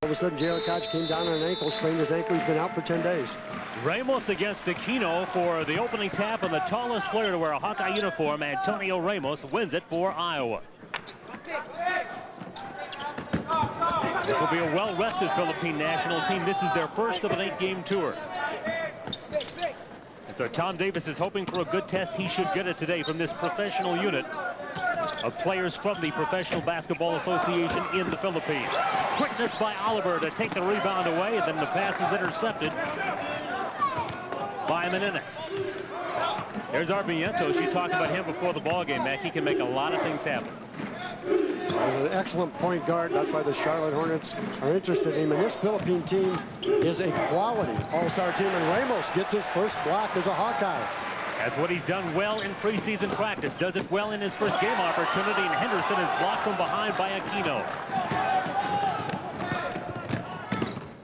All of a sudden, J.R. Koch came down on an ankle, sprained his ankle. He's been out for 10 days. Ramos against Aquino for the opening tap, and the tallest player to wear a Hawkeye uniform, Antonio Ramos, wins it for Iowa. This will be a well-rested Philippine national team. This is their first of an 8-game tour. And so Tom Davis is hoping for a good test. He should get it today from this professional unit of players from the Professional Basketball Association in the Philippines. Quickness by Oliver to take the rebound away, and then the pass is intercepted by Menendez. There's Armientos. You talked about him before the ball game, Mac. He can make a lot of things happen. He's an excellent point guard. That's why the Charlotte Hornets are interested in him. And this Philippine team is a quality all-star team. And Ramos gets his first block as a Hawkeye. That's what he's done well in preseason practice. Does it well in his first game opportunity. And Henderson is blocked from behind by Aquino.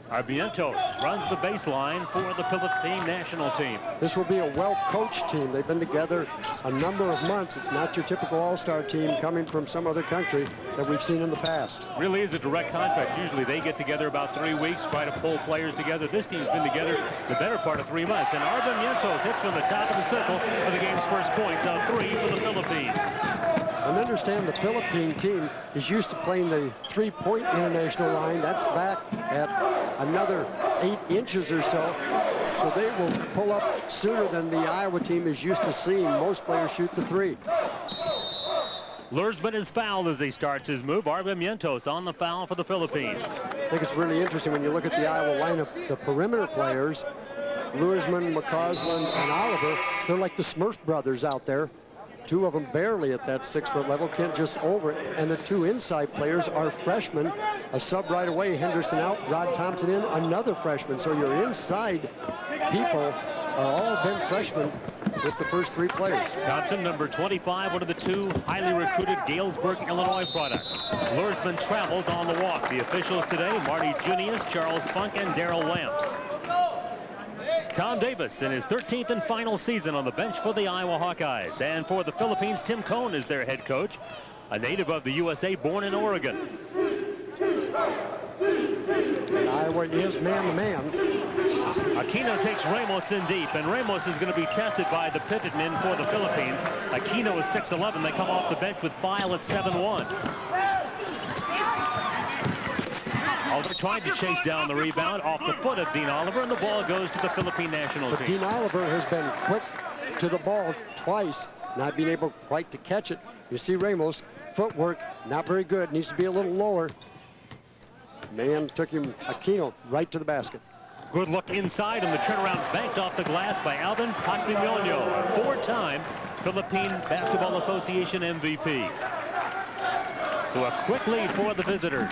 Armientos runs the baseline for the Philippine national team. This will be a well-coached team. They've been together a number of months. It's not your typical all-star team coming from some other country that we've seen in the past. Really is a direct contract. Usually they get together about 3 weeks, try to pull players together. This team's been together the better part of 3 months. And Armientos hits from the top of the circle for the game's first points. A 3 for the Philippines. And understand the Philippine team is used to playing the three-point international line. That's back at another 8 inches or so. So they will pull up sooner than the Iowa team is used to seeing most players shoot the three. Lursman is fouled as he starts his move. Armientos on the foul for the Philippines. I think it's really interesting when you look at the Iowa lineup, the perimeter players, Lursman, McCausland, and Oliver, they're like the Smurf brothers out there. 2 of them barely at that 6-foot level, Kent just over it. And the 2 inside players are freshmen. A sub right away, Henderson out, Rod Thompson in, another freshman. So your inside people are all been freshmen with the first 3 players. Thompson, number 25, one of the 2 highly recruited Galesburg, Illinois products. Lursman travels on the walk. The officials today, Marty Junius, Charles Funk, and Darrell Lamps. Tom Davis in his 13th and final season on the bench for the Iowa Hawkeyes. And for the Philippines, Tim Cohn is their head coach, a native of the USA, born in Oregon. And Iowa is man-to-man. Aquino takes Ramos in deep, and Ramos is going to be tested by the pivot men for the Philippines. Aquino is 6'11". They come off the bench with File at 7'1". Oliver trying to chase down the rebound off the foot of Dean Oliver, and the ball goes to the Philippine national team. Dean Oliver has been quick to the ball twice, not being able quite to catch it. You see Ramos, footwork, not very good, needs to be a little lower. Man took him, Aquino, right to the basket. Good look inside, and the turnaround banked off the glass by Alvin Patrimonio, a 4-time Philippine Basketball Association MVP. So a quick lead for the visitors.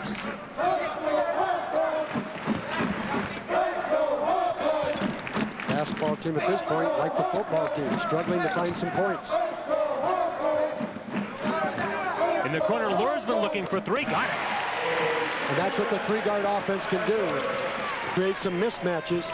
Basketball team at this point, like the football team, struggling to find some points. In the corner, Lursman looking for 3, got it. And that's what the 3-guard offense can do, create some mismatches.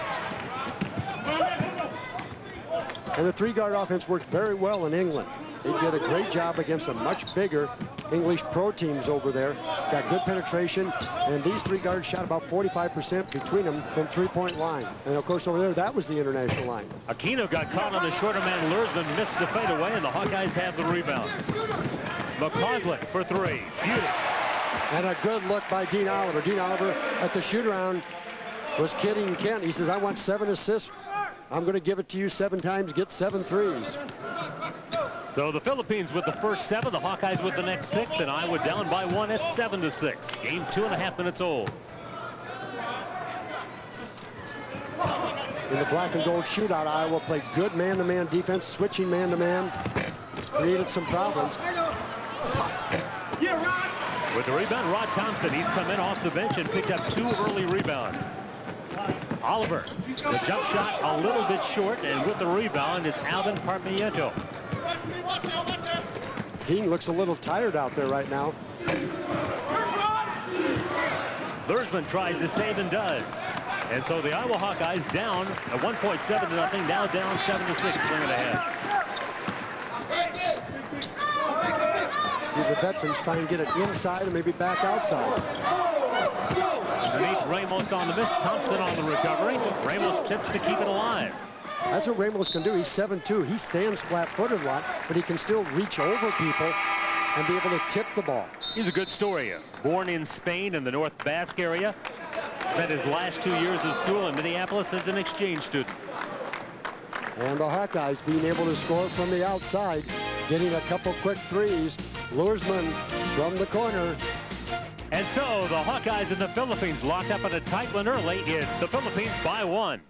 And the 3-guard offense worked very well in England. They did a great job against a much bigger English pro teams over there. Got good penetration, and these 3 guards shot about 45% between them from 3-point line. And of course over there, that was the international line. Aquino got caught on the shorter man. Lursman missed the fadeaway, and the Hawkeyes have the rebound. McCausland for 3. Beauty. And a good look by Dean Oliver. Dean Oliver at the shoot-around was kidding Kent. He says, I want 7 assists. I'm going to give it to you 7 times, get 7 threes. So the Philippines with the first 7, the Hawkeyes with the next 6, and Iowa down by 1 at 7-6. Game 2.5 minutes old. In the black and gold shootout, Iowa played good man-to-man defense, switching man-to-man, created some problems. With the rebound, Rod Thompson, he's come in off the bench and picked up 2 early rebounds. Oliver, the jump shot a little bit short, and with the rebound is Alvin Parmiento. Dean looks a little tired out there right now. Lursman tries to save and does. And so the Iowa Hawkeyes down at 1.7-0, now down 7-6, bring it ahead. See the veterans try and get it inside and maybe back outside. Underneath Ramos on the miss. Thompson on the recovery. Ramos chips to keep it alive. That's what Ramos can do. He's 7'2". He stands flat-footed a lot, but he can still reach over people and be able to tip the ball. He's a good story. Born in Spain in the North Basque area. Spent his last 2 years of school in Minneapolis as an exchange student. And the Hawkeyes being able to score from the outside, getting a couple quick threes. Luersman from the corner. And so the Hawkeyes in the Philippines locked up in a tight one early. It's the Philippines by 1.